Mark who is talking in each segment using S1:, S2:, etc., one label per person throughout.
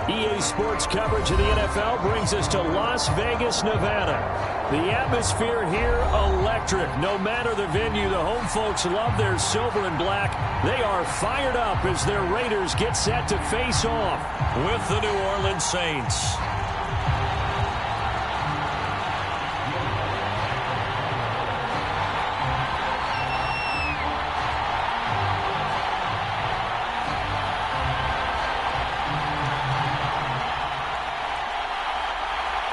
S1: EA Sports coverage of the NFL brings us to Las Vegas, Nevada. The atmosphere here, electric. No matter the venue, the home folks love their silver and black. They are fired up as their Raiders get set to face off with the New Orleans Saints.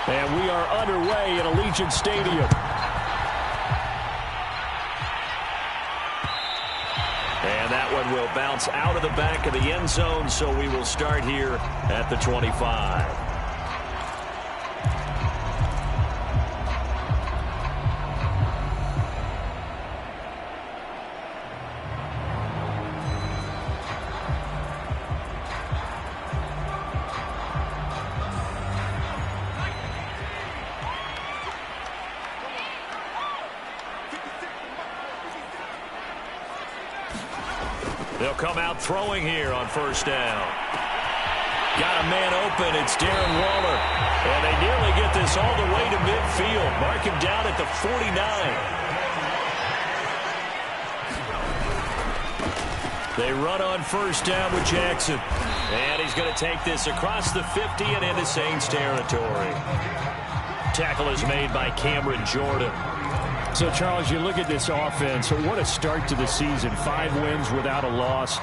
S1: And we are underway at Allegiant Stadium. And that one will bounce out of the back of the end zone, so we will start here at the 25. They'll come out throwing here on first down. Got a man open. It's Darren Waller. And they nearly get this all the way to midfield. Mark him down at the 49. They run on first down with Jackson. And he's going to take this across the 50 and into Saints territory. Tackle is made by Cameron Jordan. So, Charles, you look at this offense, what a start to the season. 5 wins without a loss.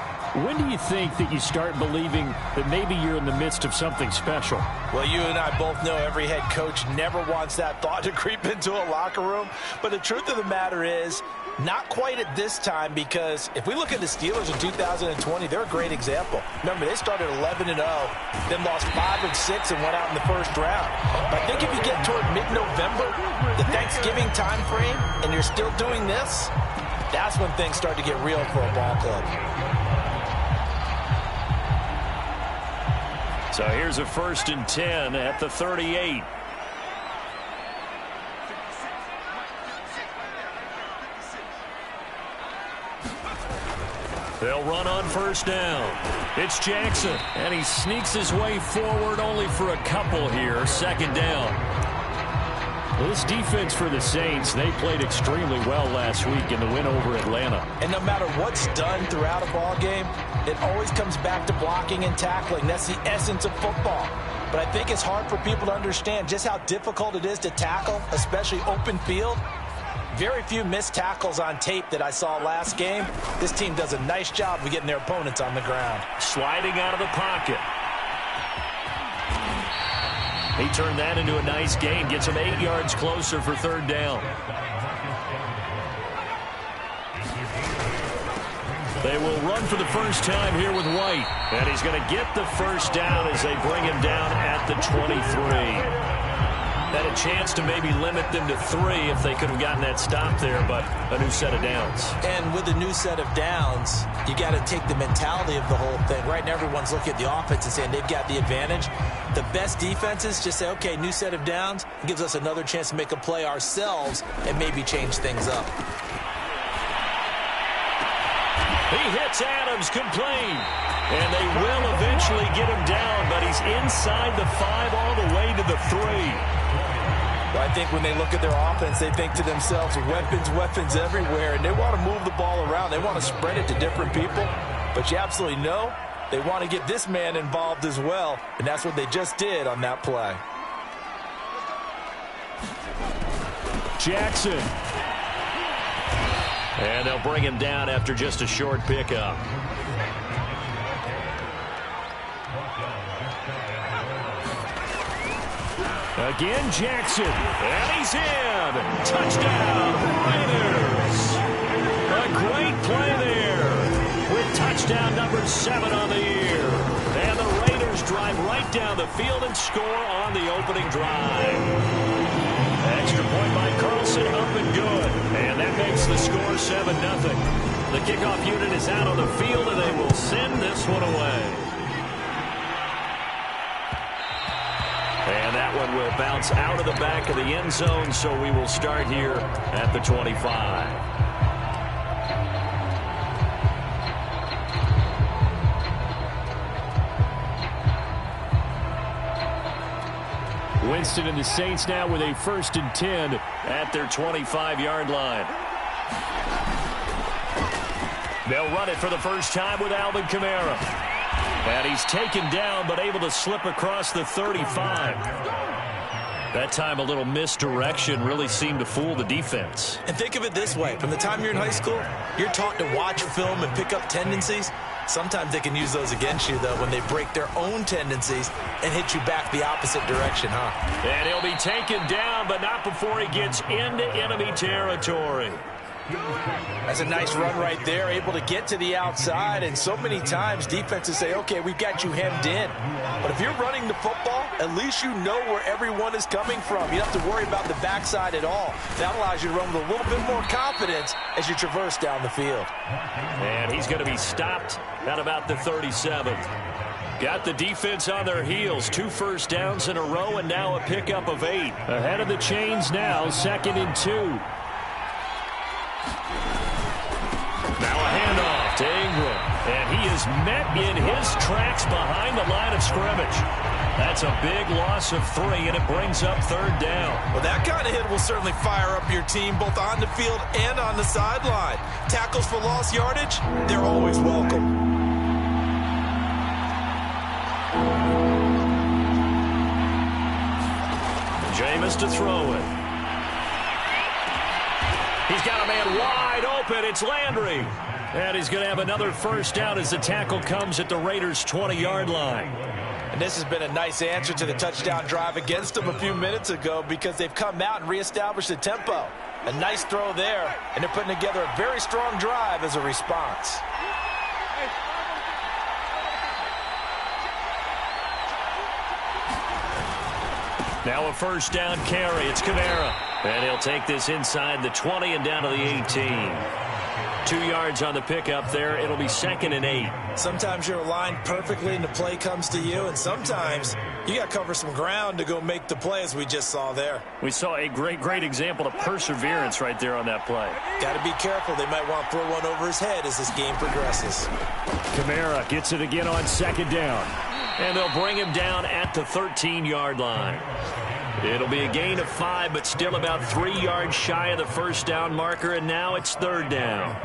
S1: When do you think that you start believing that maybe you're in the midst of something special?
S2: Well, you and I both know every head coach never wants that thought to creep into a locker room. But the truth of the matter is, not quite at this time, because if we look at the Steelers in 2020, they're a great example. Remember, they started 11-0, then lost 5 of 6 and went out in the first round. But I think if you get toward mid-November, the Thanksgiving time frame, and you're still doing this, that's when things start to get real for a ball club.
S1: So here's a 1st and 10 at the 38. They'll run on first down. It's Jackson, and he sneaks his way forward only for a couple here. 2nd down. Well, this defense for the Saints, they played extremely well last week in the win over Atlanta.
S2: And no matter what's done throughout a ball game, it always comes back to blocking and tackling. That's the essence of football. But I think it's hard for people to understand just how difficult it is to tackle, especially open field. Very few missed tackles on tape that I saw last game. This team does a nice job of getting their opponents on the ground.
S1: Sliding out of the pocket. He turned that into a nice gain. Gets him 8 yards closer for 3rd down. They will run for the first time here with White. And he's going to get the first down as they bring him down at the 23. Had a chance to maybe limit them to 3 if they could have gotten that stop there, but a new set of downs.
S2: And with a new set of downs, you got to take the mentality of the whole thing. Right now, everyone's looking at the offense and saying they've got the advantage. The best defenses just say, okay, new set of downs. It gives us another chance to make a play ourselves and maybe change things up.
S1: He hits Adams, complete. And they will eventually get him down, but he's inside the 5 all the way to the 3.
S2: Well, I think when they look at their offense, they think to themselves, weapons everywhere, and they want to move the ball around. They want to spread it to different people. But you absolutely know they want to get this man involved as well, and that's what they just did on that play.
S1: Jackson. And they'll bring him down after just a short pickup. Again, Jackson. And he's in. Touchdown, Raiders. A great play there with touchdown number 7 on the year. And the Raiders drive right down the field and score on the opening drive. Extra point by Carlson, up and good. And that makes the score 7-0. The kickoff unit is out on the field, and they will send this one away. And that one will bounce out of the back of the end zone, so we will start here at the 25. Winston and the Saints now with a 1st and 10 at their 25-yard line. They'll run it for the first time with Alvin Kamara. And he's taken down but able to slip across the 35. That time a little misdirection really seemed to fool the defense.
S2: And think of it this way. From the time you're in high school, you're taught to watch film and pick up tendencies. Sometimes they can use those against you, though, when they break their own tendencies and hit you back the opposite direction, huh?
S1: And he'll be taken down, but not before he gets into enemy territory.
S2: That's a nice run right there, able to get to the outside. And so many times defenses say, okay, we've got you hemmed in. But if you're running the football, at least you know where everyone is coming from. You don't have to worry about the backside at all. That allows you to run with a little bit more confidence as you traverse down the field.
S1: And he's going to be stopped at about the 37. Got the defense on their heels. 2 first downs in a row and now a pickup of 8. Ahead of the chains now, 2nd and 2. Now a handoff to Ingram. And he is met in his tracks behind the line of scrimmage. That's a big loss of 3, and it brings up 3rd down.
S2: Well, that kind of hit will certainly fire up your team both on the field and on the sideline. Tackles for lost yardage, they're always welcome.
S1: Jameis to throw it. He's got a man wide open. It's Landry. And he's going to have another first down as the tackle comes at the Raiders' 20-yard line.
S2: And this has been a nice answer to the touchdown drive against them a few minutes ago because they've come out and reestablished the tempo. A nice throw there, and they're putting together a very strong drive as a response.
S1: Now a first down carry. It's Kamara. And he'll take this inside the 20 and down to the 18. 2 yards on the pickup there. It'll be 2nd and 8.
S2: Sometimes you're aligned perfectly and the play comes to you, and sometimes you got to cover some ground to go make the play, as we just saw there.
S1: We saw a great example of perseverance right there on that play.
S2: Got to be careful. They might want to throw one over his head as this game progresses.
S1: Kamara gets it again on 2nd down. And they'll bring him down at the 13-yard line. It'll be a gain of 5, but still about 3 yards shy of the first down marker, and now it's 3rd down.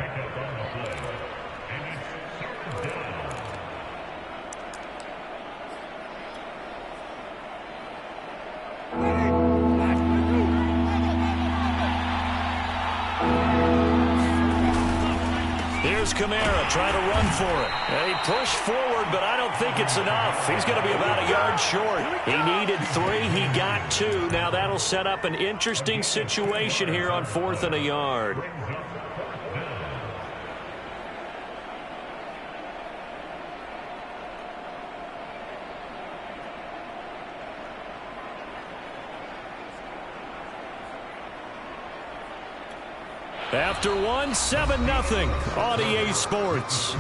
S1: Here's Kamara trying to run for it. And he pushed forward, but I don't think it's enough. He's going to be about a yard short. He needed 3. He got 2. Now that'll set up an interesting situation here on 4th and a yard. After 1, 7-0 on EA Sports.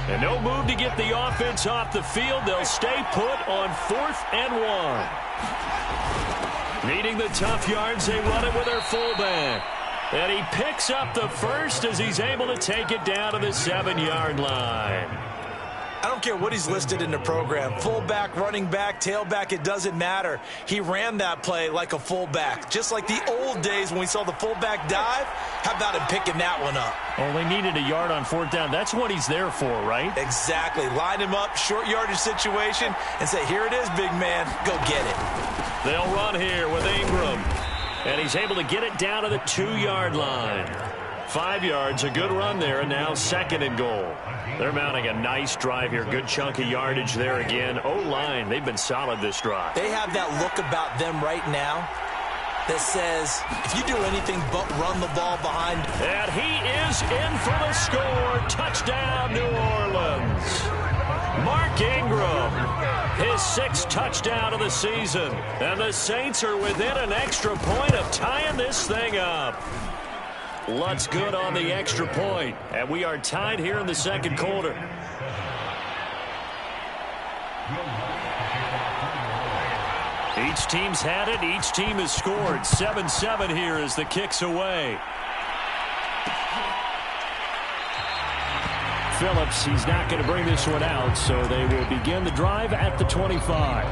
S1: And no move to get the offense off the field. They'll stay put on 4th and 1. Needing the tough yards, they run it with their fullback. And he picks up the first as he's able to take it down to the 7-yard line.
S2: I don't care what he's listed in the program. Fullback, running back, tailback, it doesn't matter. He ran that play like a fullback. Just like the old days when we saw the fullback dive. How about him picking that one up?
S1: Only needed a yard on 4th down. That's what he's there for, right?
S2: Exactly. Line him up, short yardage situation, and say, here it is, big man. Go get it.
S1: They'll run here with Ingram. And he's able to get it down to the 2-yard line. 5 yards, a good run there, and now 2nd and goal. They're mounting a nice drive here. Good chunk of yardage there again. O-line, they've been solid this drive.
S2: They have that look about them right now that says, if you do anything but run the ball behind.
S1: And he is in for the score. Touchdown, New Orleans. Mark Ingram, his 6th touchdown of the season. And the Saints are within an extra point of tying this thing up. Lutz good on the extra point, and we are tied here in the second quarter. Each team's had it. Each team has scored. 7-7 here as the kick's away. Phillips, he's not going to bring this one out, so they will begin the drive at the 25.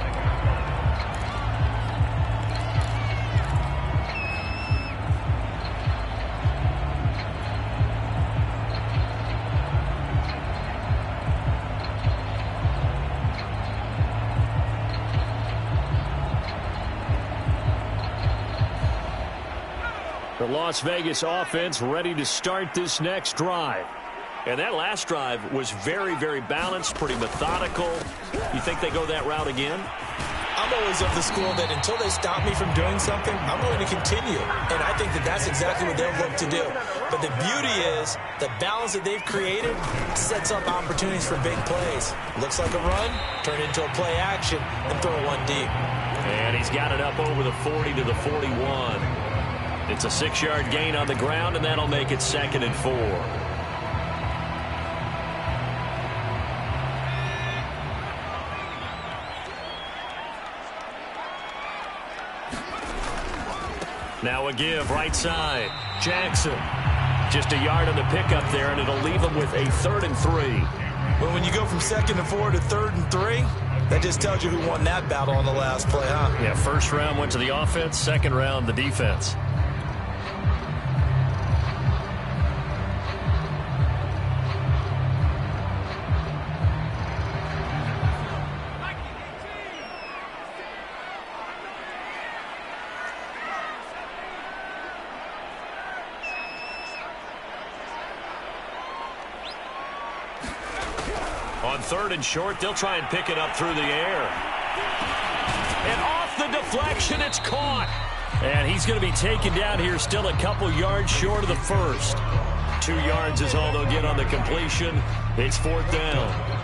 S1: The Las Vegas offense ready to start this next drive. And that last drive was very, very balanced, pretty methodical. You think they go that route again?
S2: I'm always of the school that until they stop me from doing something, I'm going to continue. And I think that that's exactly what they'll look to do. But the beauty is the balance that they've created sets up opportunities for big plays. Looks like a run, turn it into a play action, and throw one deep.
S1: And he's got it up over the 40 to the 41. It's a 6-yard gain on the ground, and that'll make it 2nd and 4. Now a give right side. Jackson. Just a yard on the pickup there, and it'll leave him with a 3rd and 3.
S2: Well, when you go from 2nd and 4 to 3rd and 3, that just tells you who won that battle on the last play, huh?
S1: Yeah, first round went to the offense, second round the defense. On 3rd and short, they'll try and pick it up through the air. And off the deflection, it's caught. And he's going to be taken down here, still a couple yards short of the first. 2 yards is all they'll get on the completion. It's 4th down.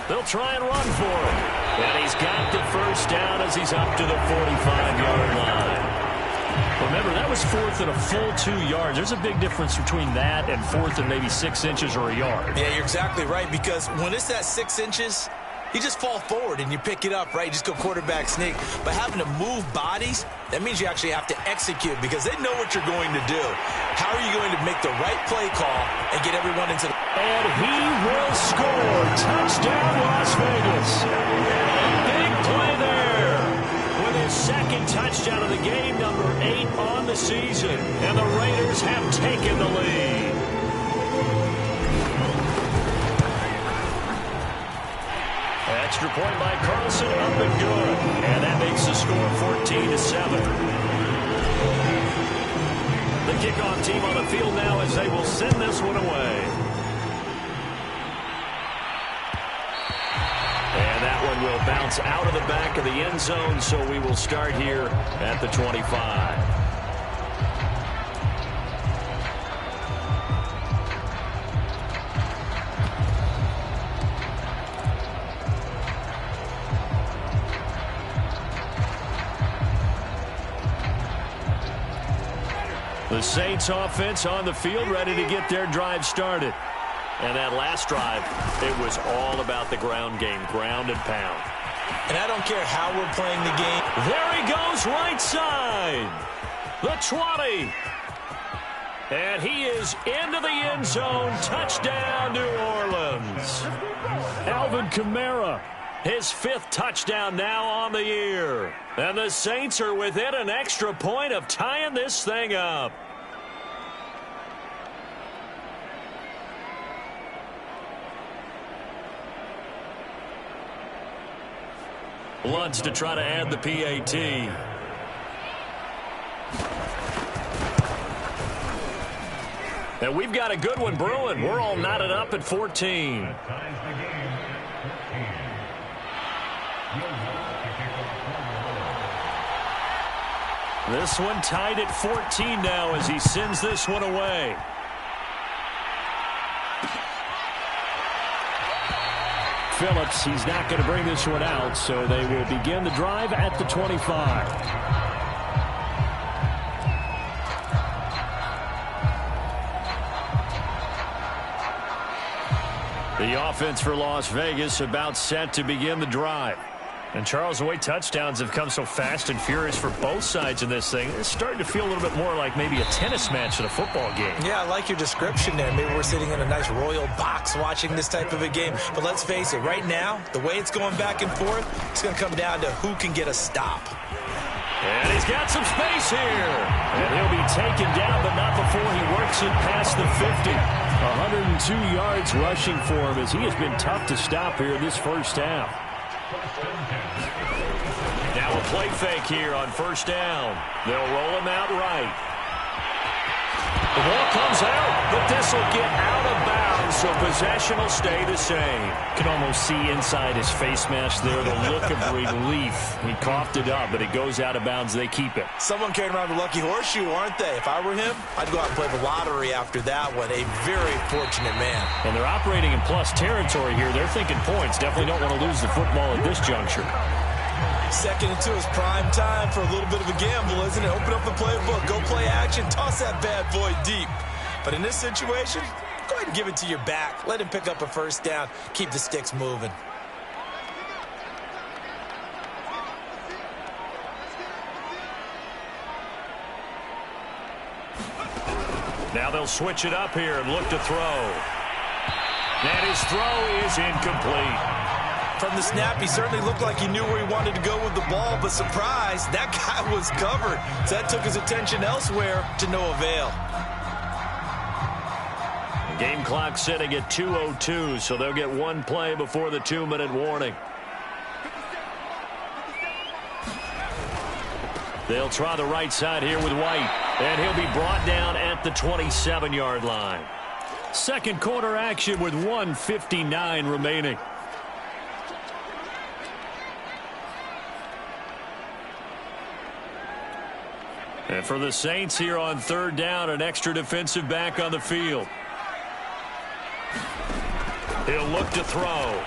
S1: They'll try and run for it. And he's got the first down as he's up to the 45-yard line. Remember, that was 4th and a full 2 yards. There's a big difference between that and 4th and maybe 6 inches or a yard.
S2: Yeah, you're exactly right, because when it's that 6 inches, you just fall forward and you pick it up, right? You just go quarterback sneak. But having to move bodies, that means you actually have to execute because they know what you're going to do. How are you going to make the right play call and get everyone into the...
S1: And he will score. Touchdown, Las Vegas. Big play there. With his 2nd touchdown of the game, number 8 on the season. And the Raiders have taken the lead. Extra point by Carlson, up and good. And that makes the score 14-7. The kickoff team on the field now as they will send this one away. And that one will bounce out of the back of the end zone, so we will start here at the 25. The Saints offense on the field ready to get their drive started. And that last drive, it was all about the ground game, ground and pound.
S2: And I don't care how we're playing the game.
S1: There he goes, right side. The 20. And he is into the end zone. Touchdown, New Orleans. Alvin Kamara, his 5th touchdown now on the year. And the Saints are within an extra point of tying this thing up. Lutz to try to add the PAT. And we've got a good one brewing. We're all knotted up at 14. This one tied at 14 now as he sends this one away. Phillips, he's not going to bring this one out, so they will begin the drive at the 25. The offense for Las Vegas about set to begin the drive. And Charles, the way touchdowns have come so fast and furious for both sides in this thing, it's starting to feel a little bit more like maybe a tennis match than a football game. Yeah, I like your description there. Maybe we're sitting in a nice royal box watching this type of a game. But let's face it, right now, the way it's going back and forth, it's going to come down to who can get a stop. And he's got some space here. And he'll be taken down, but not before he works it past the 50. 102 yards rushing for him as he has been tough to stop here in this first half. Now a play fake here on first down. They'll roll him out right. The ball comes out, but this will get out of bounds, so possession will stay the same. Can almost see inside his face mask there the look of relief. He coughed it up, but it goes out of bounds. They keep it. Someone carrying around the lucky horseshoe, aren't they? If I were him, I'd go out and play the lottery after that one. A very fortunate man. And they're operating in plus territory here. They're thinking points. Definitely don't want to lose the football at this juncture. Second and 2 is prime time for a little bit of a gamble, isn't it? Open up the playbook, go play action, toss that bad boy deep. But in this situation, go ahead and give it to your back. Let him pick up a first down. Keep the sticks moving. Now they'll switch it up here and look to throw. And his throw is incomplete. From the snap, he certainly looked like he knew where he wanted to go with the ball, but surprise, that guy was covered. So that took his attention elsewhere to no avail. The game clock sitting at 2:02, so they'll get one play before the 2-minute warning. They'll try the right side here with White, and he'll be brought down at the 27-yard line. Second quarter action with 1:59 remaining. And for the Saints here on third down, an extra defensive back on the field. He'll look to throw.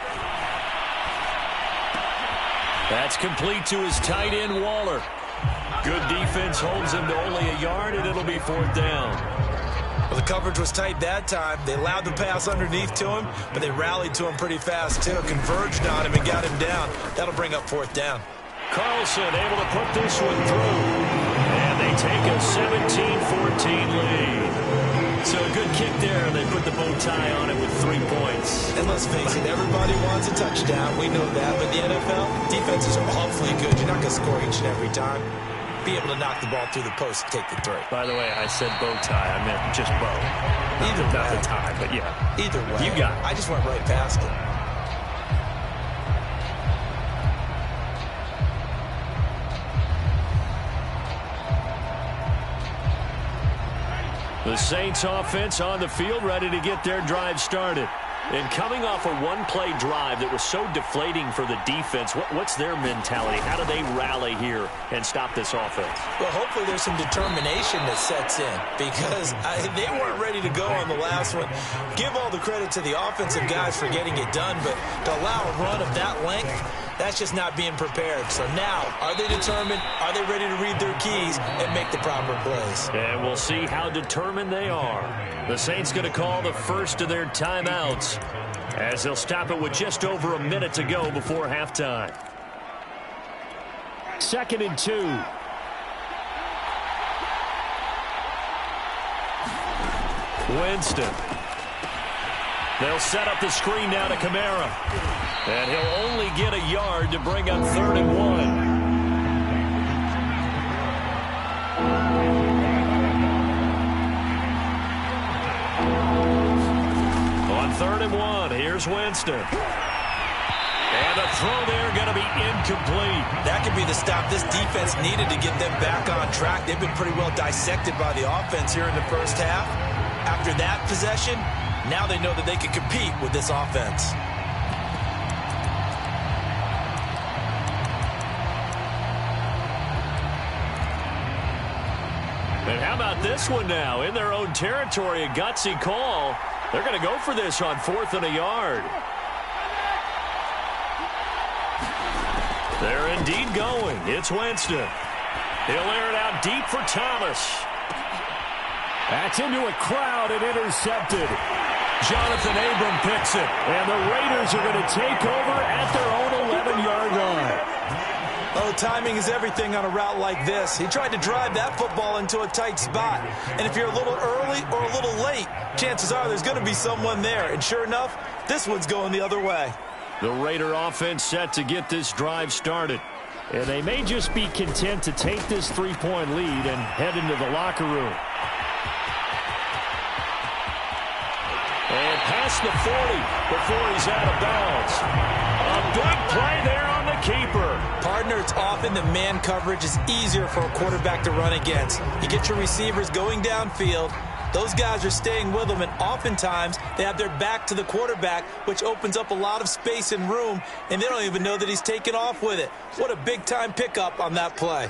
S1: That's complete to his tight end, Waller. Good defense holds him to only a yard, and it'll be fourth down. Well, the coverage was tight that time. They allowed the pass underneath to him, but they rallied to him pretty fast, too. Converged on him and got him down. That'll bring up fourth down. Carlson able to put this one through. And they take a 17-14 lead. So a good kick there, and they put the bow tie on it with 3 points. And let's face it, everybody wants a touchdown. We know that. But the NFL, defenses are awfully good. You're not going to score each and every time. Be able to knock the ball through the post and take the 3. By the way, I said bow tie. I meant just bow. Either way. Not the tie, but yeah. Either way. You got it. I just went right past it. The Saints offense on the field, ready to get their drive started. And coming off a one-play drive that was so deflating for the defense, what's their mentality? How do they rally here and stop this offense? Well, hopefully there's some determination that sets in because they weren't ready to go on the last one. Give all the credit to the offensive guys for getting it done, but to allow a run of that length, that's just not being prepared. So now, are they determined? Are they ready to read their keys and make the proper plays? And we'll see how determined they are. The Saints going to call the first of their timeouts as they'll stop it with just over a minute to go before halftime. 2nd and 2. Winston. They'll set up the screen now to Kamara. And he'll only get a yard to bring up 3rd and 1. On 3rd and 1, here's Winston. And a throw there going to be incomplete. That could be the stop this defense needed to get them back on track. They've been pretty well dissected by the offense here in the first half.
S2: After that possession, now they know that they can compete with this offense.
S1: And how about this one now? In their own territory, a gutsy call. They're going to go for this on 4th and a yard. They're indeed going. It's Winston. He'll air it out deep for Thomas. That's into a crowd and intercepted. Jonathan Abram picks it. And the Raiders are going to take over at their own 11-yard line.
S2: Oh, timing is everything on a route like this. He tried to drive that football into a tight spot. And if you're a little early or a little late, chances are there's going to be someone there. And sure enough, this one's going the other way.
S1: The Raider offense set to get this drive started. And they may just be content to take this 3-point lead and head into the locker room. And past the 40 before he's out of bounds. A big play there on the keeper.
S2: Partner, it's often that man coverage is easier for a quarterback to run against. You get your receivers going downfield. Those guys are staying with them, and oftentimes they have their back to the quarterback, which opens up a lot of space and room, and they don't even know that he's taken off with it. What a big-time pickup on that play.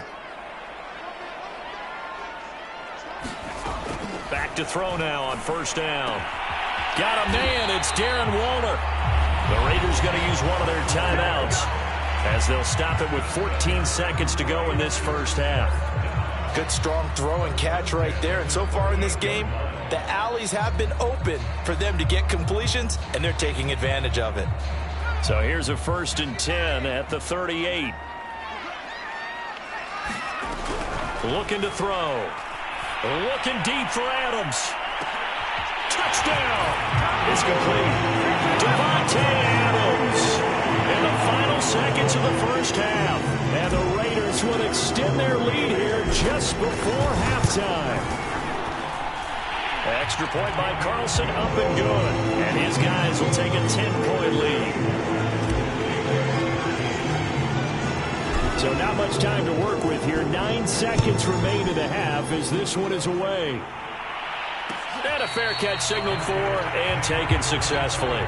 S1: Back to throw now on 1st down. Got a man. It's Darren Waller. The Raiders going to use one of their timeouts as they'll stop it with 14 seconds to go in this first half.
S2: Good, strong throw and catch right there. And so far in this game, the alleys have been open for them to get completions, and they're taking advantage of it.
S1: So here's a 1st and 10 at the 38. Looking to throw. Looking deep for Adams. Touchdown. It's complete. Devontae Adams in the final seconds of the first half. And the Raiders will extend their lead here just before halftime. Extra point by Carlson, up and good. And his guys will take a 10-point lead. So not much time to work with here. 9 seconds remain in the half as this one is away. And a fair catch signaled for and taken successfully.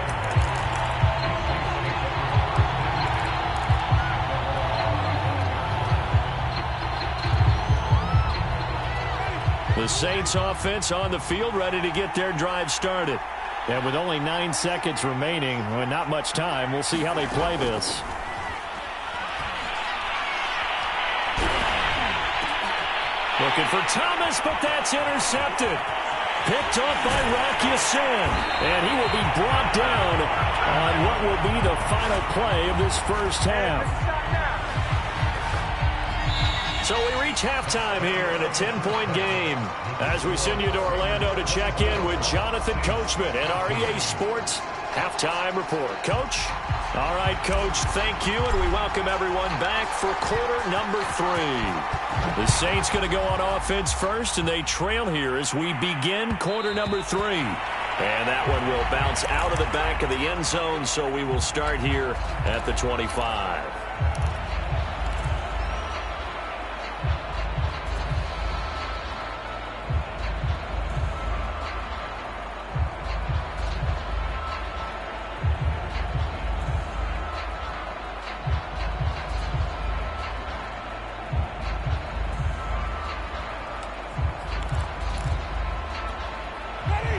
S1: The Saints offense on the field ready to get their drive started. And with only 9 seconds remaining, well, not much time, we'll see how they play this. Looking for Thomas, but that's intercepted. Picked off by Rocky Sin. And he will be brought down on what will be the final play of this first half. So we reach halftime here in a 10-point game as we send you to Orlando to check in with Jonathan Coachman and our EA Sports Halftime Report. Coach? All right, Coach, thank you, and we welcome everyone back for quarter number 3. The Saints going to go on offense first, and they trail here as we begin quarter number 3. And that one will bounce out of the back of the end zone, so we will start here at the 25.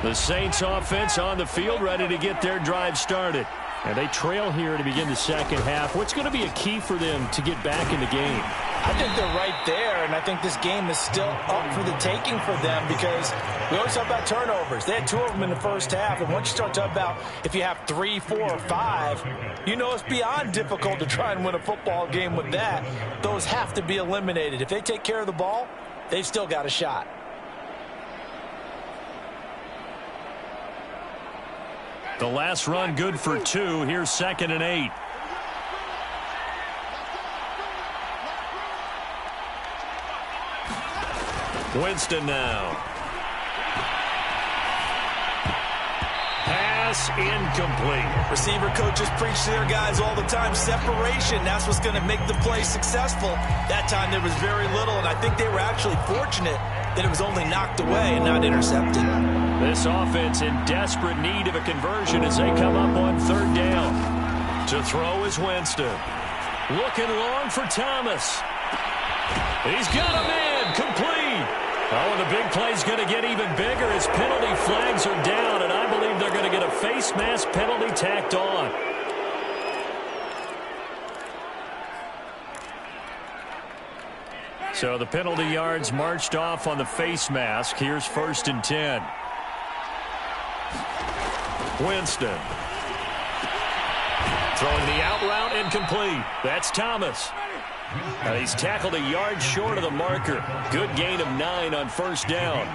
S1: The Saints offense on the field ready to get their drive started. And they trail here to begin the second half. What's going to be a key for them to get back in the game?
S2: I think they're right there, and I think this game is still up for the taking for them because we always talk about turnovers. They had 2 of them in the first half, and once you start talking about if you have 3, 4, or 5, you know it's beyond difficult to try and win a football game with that. Those have to be eliminated. If they take care of the ball, they've still got a shot.
S1: The last run good for 2. Here's 2nd and 8. Winston now. Pass incomplete.
S2: Receiver coaches preach to their guys all the time. Separation, that's what's going to make the play successful. That time there was very little, and I think they were actually fortunate that it was only knocked away and not intercepted.
S1: This offense in desperate need of a conversion as they come up on 3rd down. To throw is Winston. Looking long for Thomas. He's got him in. Complete. Oh, and the big play's going to get even bigger as penalty flags are down, and I believe they're going to get a face mask penalty tacked on. So the penalty yards marched off on the face mask. Here's 1st and 10. Winston. Throwing the out route incomplete. That's Thomas. He's tackled a yard short of the marker. Good gain of 9 on 1st down.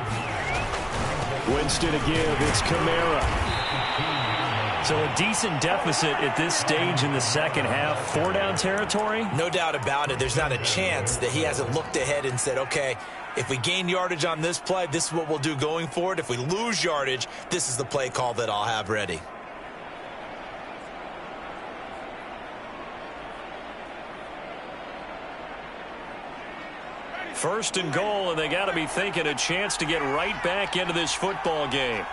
S1: Winston to give. It's Kamara. So a decent deficit at this stage in the second half. 4-down territory?
S2: No doubt about it. There's not a chance that he hasn't looked ahead and said, okay, if we gain yardage on this play, this is what we'll do going forward. If we lose yardage, this is the play call that I'll have ready.
S1: First and goal, and they got to be thinking a chance to get right back into this football game.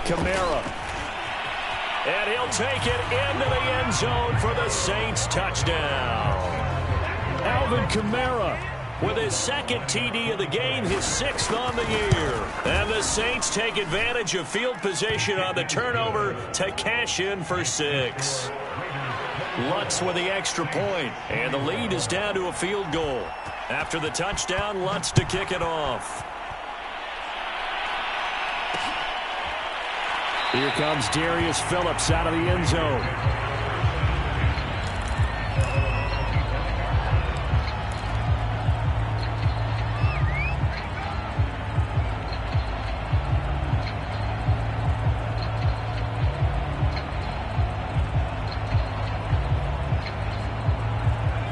S1: Kamara. And he'll take it into the end zone for the Saints touchdown. Alvin Kamara with his 2nd TD of the game, his 6th on the year. And the Saints take advantage of field position on the turnover to cash in for 6. Lutz with the extra point, and the lead is down to a field goal. After the touchdown, Lutz to kick it off. Here comes Darius Phillips out of the end zone.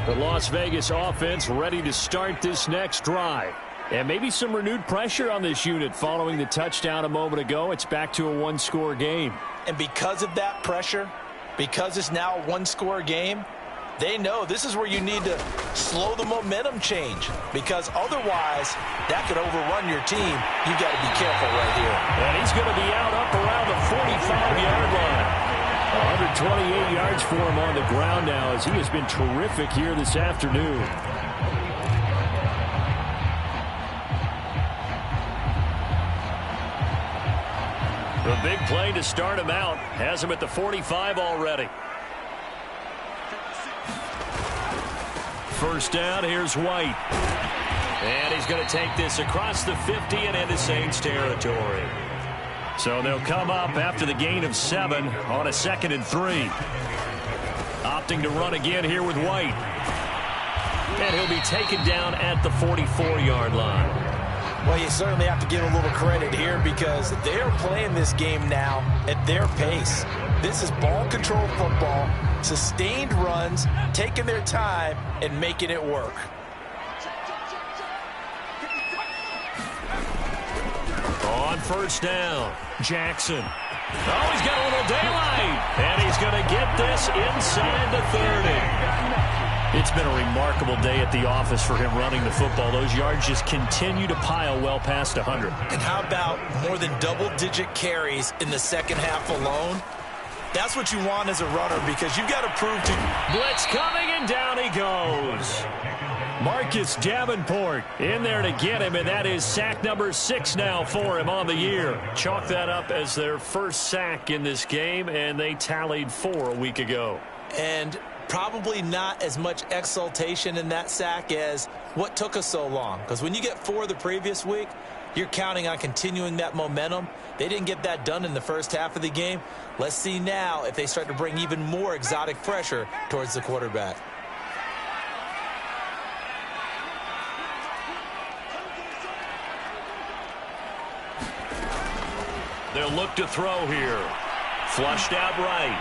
S1: The Las Vegas offense ready to start this next drive. And maybe some renewed pressure on this unit following the touchdown a moment ago. It's back to a 1-score game.
S2: And because of that pressure, because it's now a 1-score game, they know this is where you need to slow the momentum change, because otherwise that could overrun your team. You got to be careful right here.
S1: And he's going to be out up around the 45-yard line. 128 yards for him on the ground now as he has been terrific here this afternoon. The big play to start him out has him at the 45 already. First down, here's White. And he's going to take this across the 50 and into Saints territory. So they'll come up after the gain of 7 on a 2nd and 3. Opting to run again here with White. And he'll be taken down at the 44-yard line.
S2: Well, you certainly have to give a little credit here because they're playing this game now at their pace. This is ball control football, sustained runs, taking their time and making it work.
S1: On first down, Jackson. Oh, he's got a little daylight. And he's going to get this inside the 30. It's been a remarkable day at the office for him running the football. Those yards just continue to pile well past 100.
S2: And how about more than double-digit carries in the second half alone? That's what you want as a runner because you've got to prove to...
S1: Blitz coming, and down he goes. Marcus Davenport in there to get him, and that is sack number 6 now for him on the year. Chalk that up as their first sack in this game, and they tallied 4 a week ago.
S2: And probably not as much exultation in that sack as what took us so long. Because when you get 4 the previous week, you're counting on continuing that momentum. They didn't get that done in the first half of the game. Let's see now if they start to bring even more exotic pressure towards the quarterback.
S1: They'll look to throw here. Flushed out right.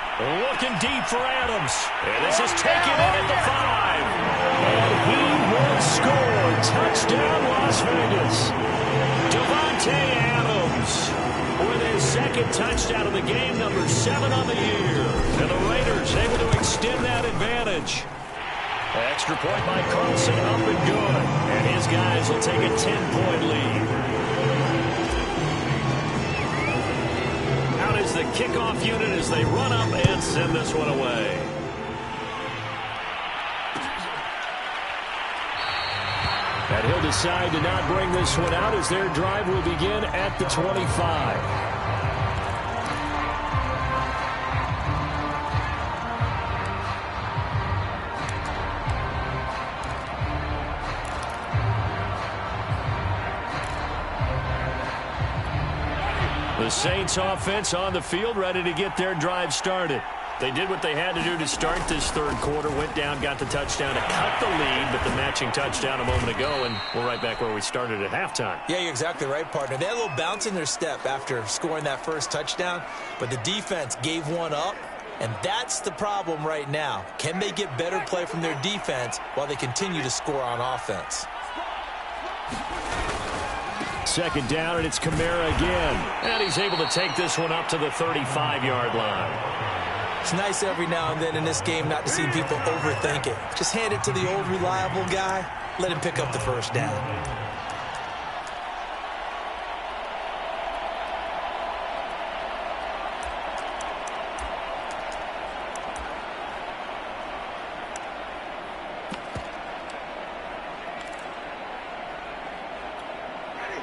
S1: Looking deep for Adams. And this is taken in at the 5. And he will score. Touchdown, Las Vegas. Davante Adams with his second touchdown of the game, number 7 on the year. And the Raiders able to extend that advantage. Extra point by Carlson, up and good. And his guys will take a 10-point lead. the kickoff unit as they run up and send this one away. And he'll decide to not bring this one out as their drive will begin at the 25. The Saints offense on the field, ready to get their drive started. They did what they had to do to start this third quarter, went down, got the touchdown to cut the lead, but the matching touchdown a moment ago, and we're right back where we started at halftime.
S2: Yeah, you're exactly right, partner. They had a little bounce in their step after scoring that first touchdown, but the defense gave one up, and that's the problem right now. Can they get better play from their defense while they continue to score on offense?
S1: Second down, and it's Kamara again. And he's able to take this one up to the 35-yard line.
S2: It's nice every now and then in this game not to see people overthink it. Just hand it to the old reliable guy. Let him pick up the first down.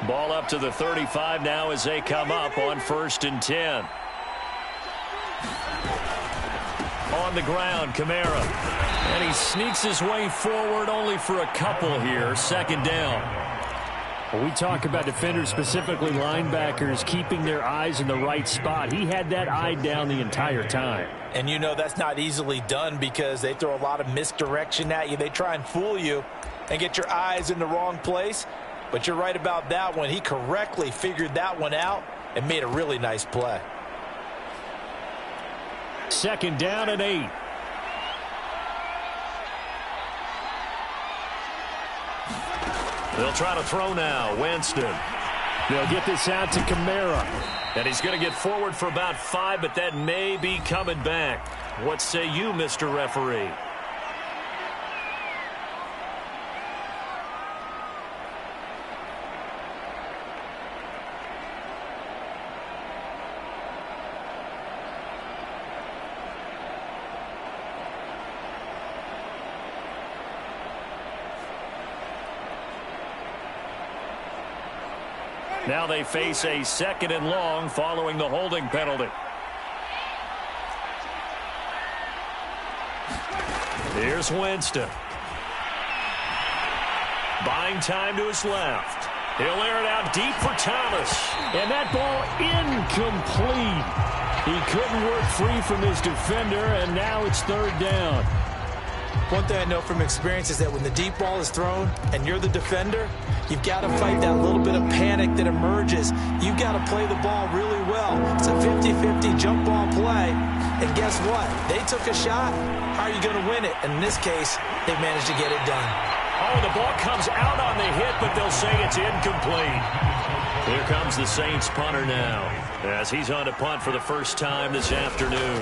S1: Ball up to the 35 now as they come up on 1st and 10. On the ground, Kamara. And he sneaks his way forward only for a couple here. Second down. When we talk about defenders, specifically linebackers, keeping their eyes in the right spot, he had that eye down the entire time.
S2: And you know that's not easily done because they throw a lot of misdirection at you. They try and fool you and get your eyes in the wrong place. But you're right about that one. He correctly figured that one out and made a really nice play.
S1: Second down and 8. They'll try to throw now. Winston. They'll get this out to Kamara. And he's going to get forward for about 5, but that may be coming back. What say you, Mr. Referee? Now they face a 2nd and long following the holding penalty. Here's Winston. Buying time to his left. He'll air it out deep for Thomas. And that ball incomplete. He couldn't work free from his defender, and now it's 3rd down.
S2: One thing I know from experience is that when the deep ball is thrown and you're the defender, you've got to fight that little bit of panic that emerges. You've got to play the ball really well. It's a 50-50 jump ball play. And guess what? They took a shot. How are you going to win it? And in this case, they managed to get it done.
S1: Oh, the ball comes out on the hit, but they'll say it's incomplete. Here comes the Saints punter now as he's on to punt for the first time this afternoon.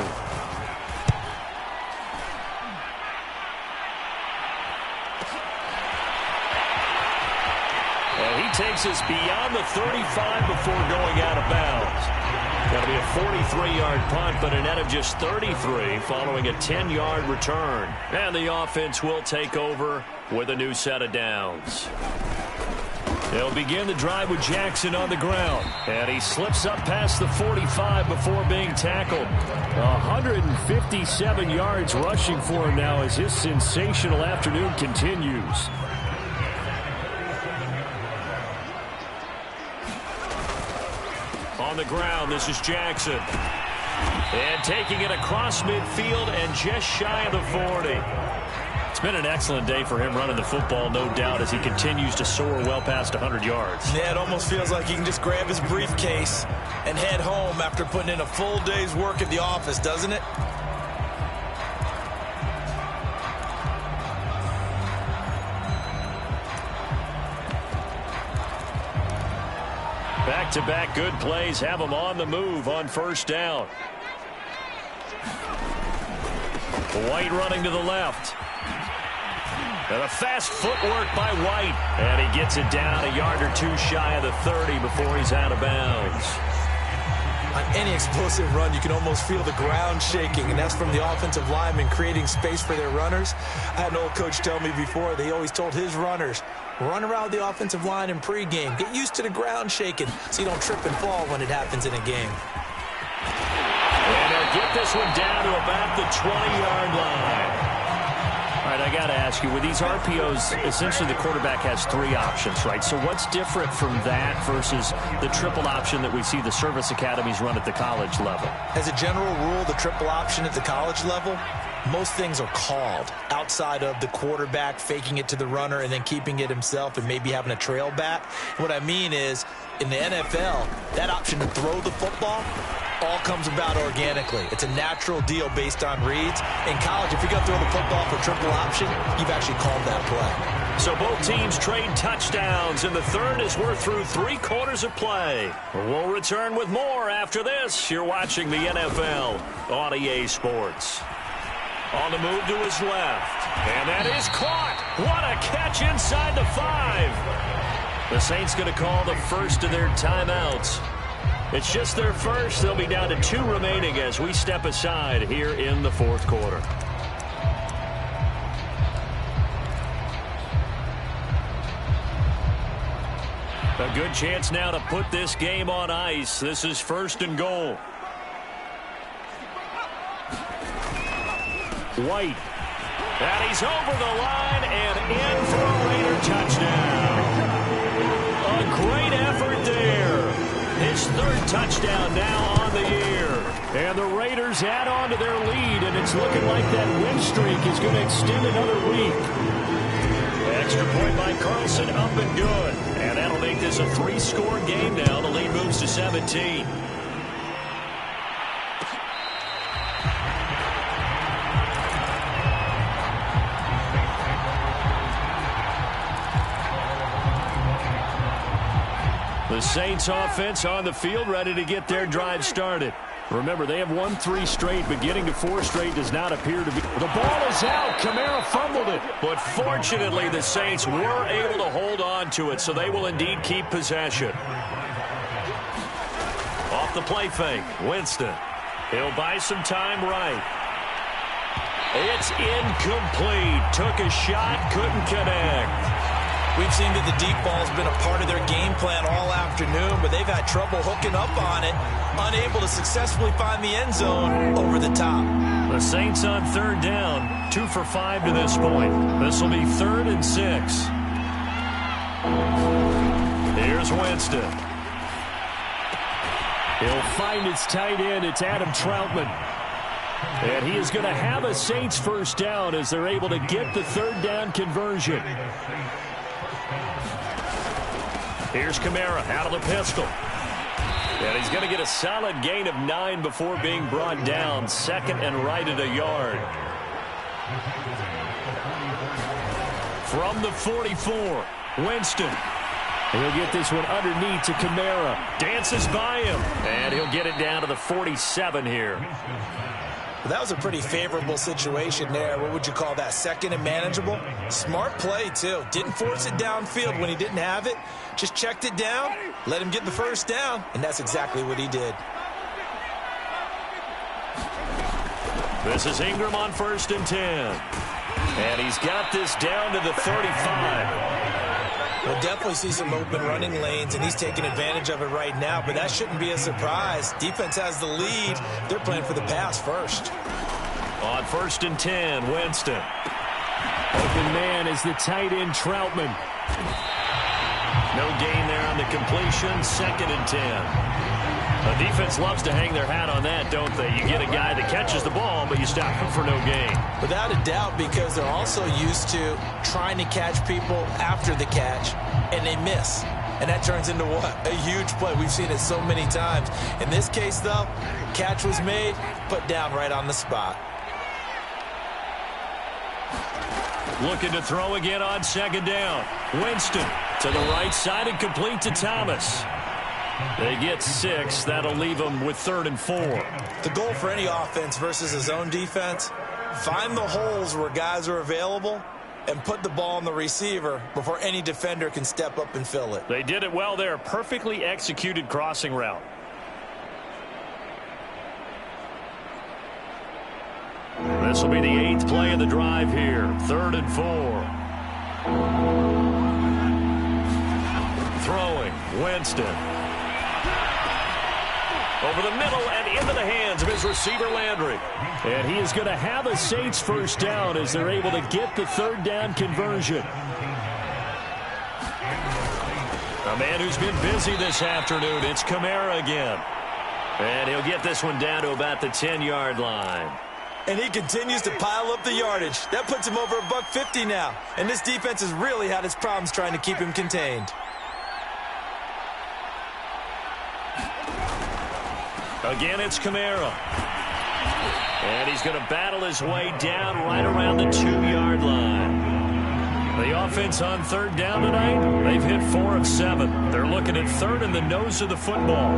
S1: Takes us beyond the 35 before going out of bounds. Got to be a 43-yard punt, but a net of just 33 following a 10-yard return. And the offense will take over with a new set of downs. They'll begin the drive with Jackson on the ground. And he slips up past the 45 before being tackled. 157 yards rushing for him now as his sensational afternoon continues. On the ground, this is Jackson. And taking it across midfield and just shy of the 40. It's been an excellent day for him running the football, no doubt, as he continues to soar well past 100 yards.
S2: Yeah, it almost feels like he can just grab his briefcase and head home after putting in a full day's work at the office, doesn't it?
S1: Back-to-back good plays have him on the move on 1st down. White running to the left. And a fast footwork by White. And he gets it down a yard or two shy of the 30 before he's out of bounds.
S2: On any explosive run, you can almost feel the ground shaking, and that's from the offensive linemen creating space for their runners. I had an old coach tell me before, they always told his runners, run around the offensive line in pregame. Get used to the ground shaking so you don't trip and fall when it happens in a game.
S1: And they'll get this one down to about the 20-yard line. All right, I got to ask you, with these RPOs, essentially the quarterback has three options, right? So what's different from that versus the triple option that we see the service academies run at the college level?
S2: As a general rule, the triple option at the college level, most things are called outside of the quarterback faking it to the runner and then keeping it himself and maybe having a trail back. What I mean is, in the NFL, that option to throw the football all comes about organically. It's a natural deal based on reads. In college, if you're going to throw the football for triple option, you've actually called that play.
S1: So both teams trade touchdowns, and the third as we're through 3 quarters of play. We'll return with more after this. You're watching the NFL on EA Sports. On the move to his left, and that is caught. What a catch inside the 5. The Saints going to call the first of their timeouts. It's just their first. They'll be down to 2 remaining as we step aside here in the 4th quarter. A good chance now to put this game on ice. This is 1st and goal. White. And he's over the line and in for a Raider touchdown. A great effort there. His 3rd touchdown now on the year. And the Raiders add on to their lead, and it's looking like that win streak is going to extend another week. Extra point by Carlson, up and good. And that'll make this a 3-score game now. The lead moves to 17. The Saints offense on the field, ready to get their drive started. Remember, they have won 3 straight, but getting to 4 straight does not appear to be. The ball is out. Kamara fumbled it. But fortunately, the Saints were able to hold on to it, so they will indeed keep possession. Off the play fake, Winston. He'll buy some time right. It's incomplete. Took a shot, couldn't connect.
S2: We've seen that the deep ball has been a part of their game plan all afternoon, but they've had trouble hooking up on it, unable to successfully find the end zone over the top.
S1: The Saints on 3rd down, 2 for 5 to this point. This will be 3rd and 6. Here's Winston. He'll find his tight end. It's Adam Troutman. And he is going to have a Saints first down as they're able to get the 3rd down conversion. Here's Kamara out of the pistol. And he's going to get a solid gain of 9 before being brought down. 2nd and right at a yard. From the 44, Winston. He'll get this one underneath to Kamara. Dances by him. And he'll get it down to the 47 here.
S2: That was a pretty favorable situation there. What would you call that? 2nd and manageable? Smart play, too. Didn't force it downfield when he didn't have it. Just checked it down, let him get the first down, and that's exactly what he did.
S1: This is Ingram on 1st and 10. And he's got this down to the 35.
S2: We'll definitely see some open running lanes, and he's taking advantage of it right now, but that shouldn't be a surprise. Defense has the lead. They're playing for the pass first.
S1: On 1st and 10, Winston. Open man is the tight end, Troutman. No gain there on the completion. 2nd and 10. The defense loves to hang their hat on that, don't they? You get a guy that catches the ball, but you stop him for no gain.
S2: Without a doubt, because they're also used to trying to catch people after the catch, and they miss. And that turns into what? A huge play. We've seen it so many times. In this case, though, catch was made, put down right on the spot.
S1: Looking to throw again on 2nd down. Winston to the right side and complete to Thomas. They get 6. That'll leave them with 3rd and 4.
S2: The goal for any offense versus a zone defense, find the holes where guys are available and put the ball on the receiver before any defender can step up and fill it.
S1: They did it well there. Perfectly executed crossing route. This will be the 8th play of the drive here. 3rd and 4. Throwing, Winston. Over the middle and into the hands of his receiver, Landry. And he is going to have a Saints first down as they're able to get the 3rd down conversion. A man who's been busy this afternoon, it's Kamara again. And he'll get this one down to about the 10-yard line.
S2: And he continues to pile up the yardage. That puts him over $150 now. And this defense has really had its problems trying to keep him contained.
S1: Again, it's Kamara. And he's going to battle his way down right around the 2-yard line. The offense on 3rd down tonight, they've hit 4 of 7. They're looking at 3rd in the nose of the football.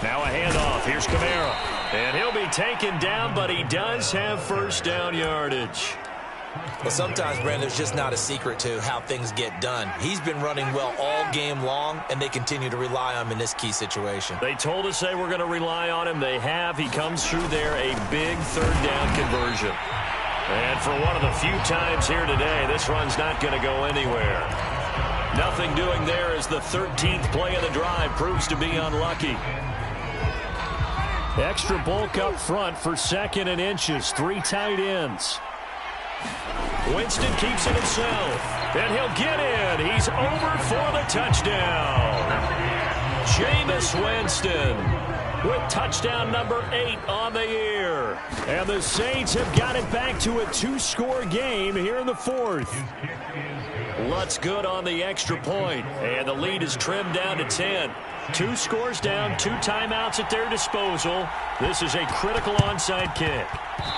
S1: Now a handoff. Here's Kamara. And he'll be taken down, but he does have first down yardage.
S2: Well, sometimes, Brandon, there's just not a secret to how things get done. He's been running well all game long, and they continue to rely on him in this key situation.
S1: They told us they were going to rely on him. They have. He comes through there, a big 3rd down conversion. And for one of the few times here today, this run's not going to go anywhere. Nothing doing there as the 13th play of the drive proves to be unlucky. Extra bulk up front for 2nd and inches. 3 tight ends. Winston keeps it himself, and he'll get in. He's over for the touchdown. Jameis Winston with touchdown number 8 on the year. And the Saints have got it back to a 2-score game here in the 4th. Lutz good on the extra point, and the lead is trimmed down to 10. 2 scores down, 2 timeouts at their disposal. This is a critical onside kick.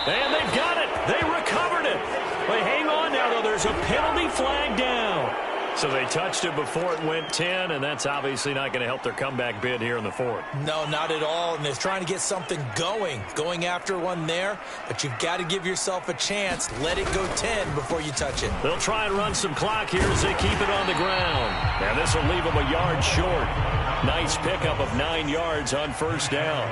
S1: And they've got it. They recovered it. But hang on now, though. There's a penalty flag down. So they touched it before it went 10, and that's obviously not going to help their comeback bid here in the 4th.
S2: No, not at all. And they're trying to get something going after one there. But you've got to give yourself a chance. Let it go 10 before you touch it.
S1: They'll try and run some clock here as they keep it on the ground. And this will leave them a yard short. Nice pickup of 9 yards on first down.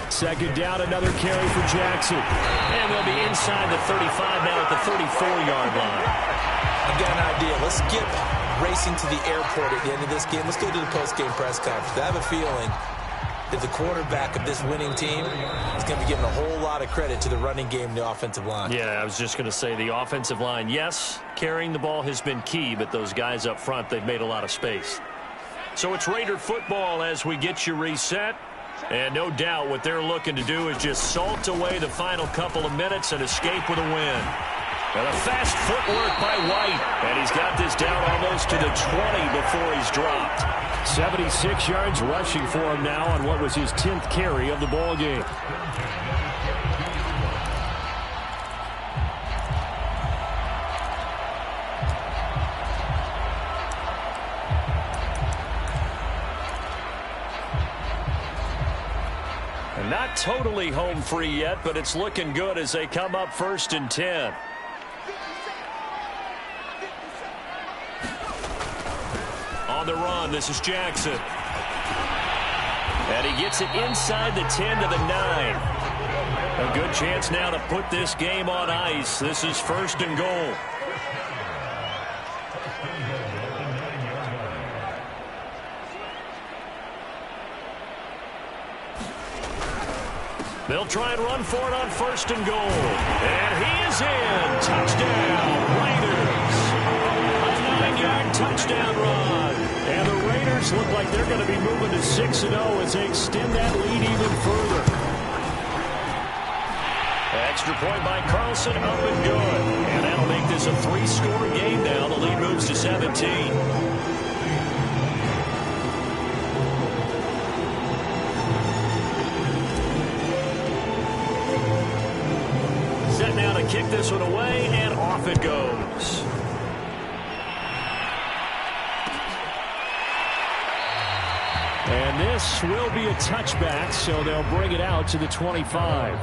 S1: 2nd down, another carry for Jackson. And they'll be inside the 35 now at the 34-yard line.
S2: I've got an idea. Let's skip racing to the airport at the end of this game. Let's go to the post-game press conference. I have a feeling that the quarterback of this winning team is going to be giving a whole lot of credit to the running game and the offensive line.
S1: Yeah, I was just going to say the offensive line, yes, carrying the ball has been key, but those guys up front, they've made a lot of space. So it's Raider football as we get you reset. And no doubt what they're looking to do is just salt away the final couple of minutes and escape with a win. And a fast footwork by White. And he's got this down almost to the 20 before he's dropped. 76 yards rushing for him now on what was his 10th carry of the ball game. Not totally home free yet, but it's looking good as they come up 1st and 10. On the run, this is Jackson. And he gets it inside the 10 to the 9. A good chance now to put this game on ice. This is 1st and goal. They'll try and run for it on 1st and goal. And he is in. Touchdown, Raiders. A 9-yard touchdown run. And the Raiders look like they're going to be moving to 6-0 as they extend that lead even further. Extra point by Carlson, up and good. And that'll make this a 3-score game now. The lead moves to 17. Now to kick this one away, and off it goes. And this will be a touchback, so they'll bring it out to the 25.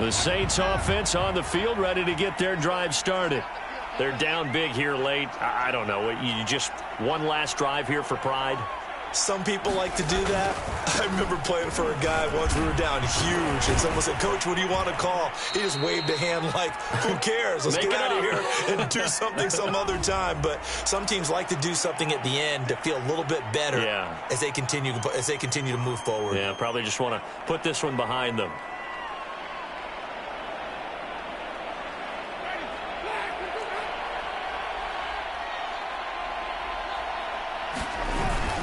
S1: The Saints offense on the field, ready to get their drive started. They're down big here late. I don't know. You just one last drive here for pride?
S2: Some people like to do that. I remember playing for a guy once. We were down huge, and someone said, "Coach, what do you want to call?" He just waved a hand like, who cares? Let's get out of here and do something some other time. But some teams like to do something at the end to feel a little bit better as they continue to move forward.
S1: Yeah, probably just want to put this one behind them.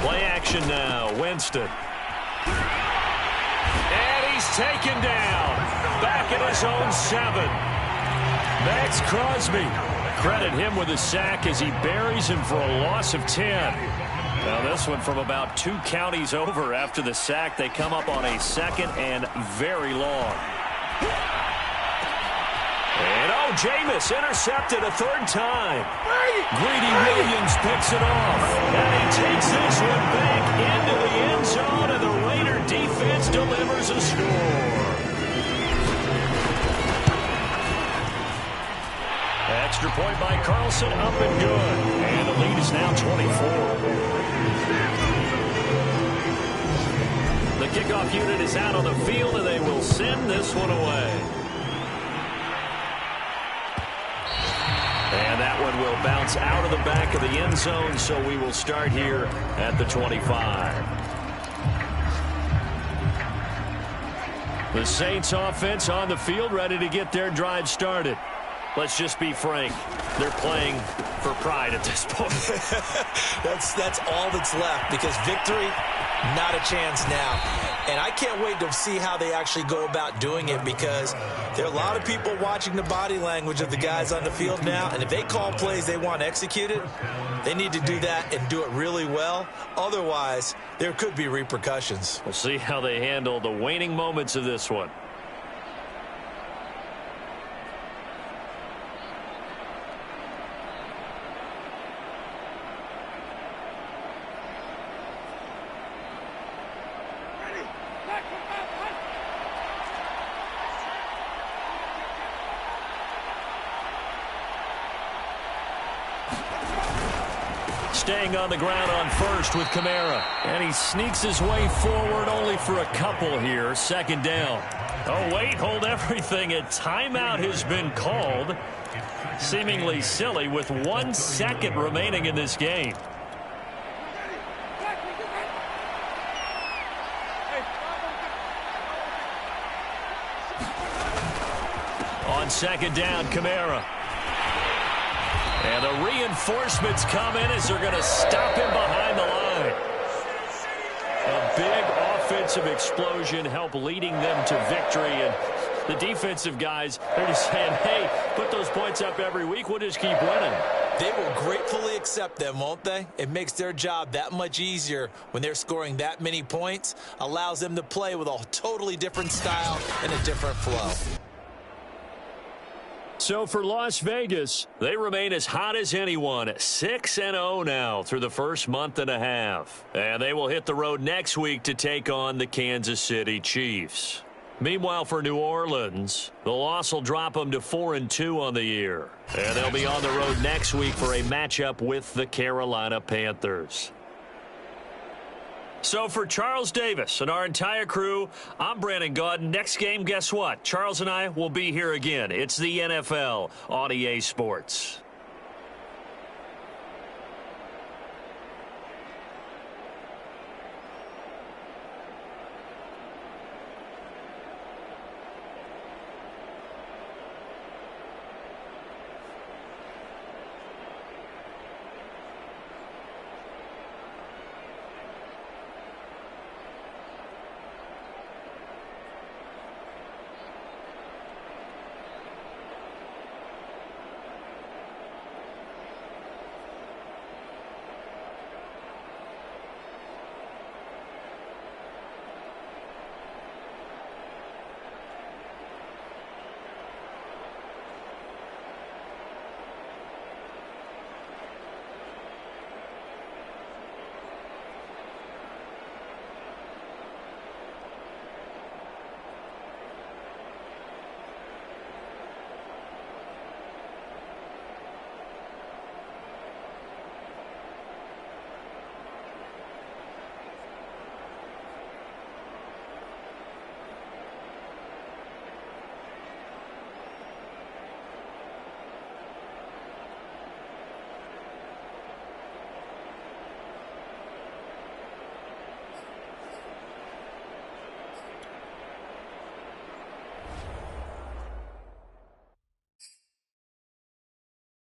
S1: Play action now, Winston. And he's taken down. Back at his own 7. Maxx Crosby. Credit him with a sack as he buries him for a loss of 10. Now this one from about 2 counties over after the sack. They come up on a second and very long. And Jameis intercepted a 3rd time. Greedy Williams picks it off. And he takes this one back into the end zone, and the Raider defense delivers a score. Extra point by Carlson, up and good. And the lead is now 24. The kickoff unit is out on the field, and they will send this one away. And that one will bounce out of the back of the end zone, so we will start here at the 25. The Saints offense on the field, ready to get their drive started. Let's just be frank. They're playing for pride at this point.
S2: That's all that's left, because victory, not a chance now. And I can't wait to see how they actually go about doing it, because there are a lot of people watching the body language of the guys on the field now, and if they call plays they want executed, they need to do that and do it really well. Otherwise, there could be repercussions.
S1: We'll see how they handle the waning moments of this one. Staying on the ground on first with Kamara. And he sneaks his way forward only for a couple here. 2nd down. Oh, wait, hold everything. A timeout has been called. Seemingly silly with 1 second remaining in this game. On 2nd down, Kamara. And the reinforcements come in as they're going to stop him behind the line. A big offensive explosion helped leading them to victory. And the defensive guys, they're just saying, hey, put those points up every week. We'll just keep winning.
S2: They will gratefully accept them, won't they? It makes their job that much easier when they're scoring that many points. Allows them to play with a totally different style and a different flow.
S1: So for Las Vegas, they remain as hot as anyone, 6-0 now through the first month and a half. And they will hit the road next week to take on the Kansas City Chiefs. Meanwhile, for New Orleans, the loss will drop them to 4-2 on the year. And they'll be on the road next week for a matchup with the Carolina Panthers. So for Charles Davis and our entire crew, I'm Brandon Gaudin. Next game, guess what? Charles and I will be here again. It's the NFL on EA Sports.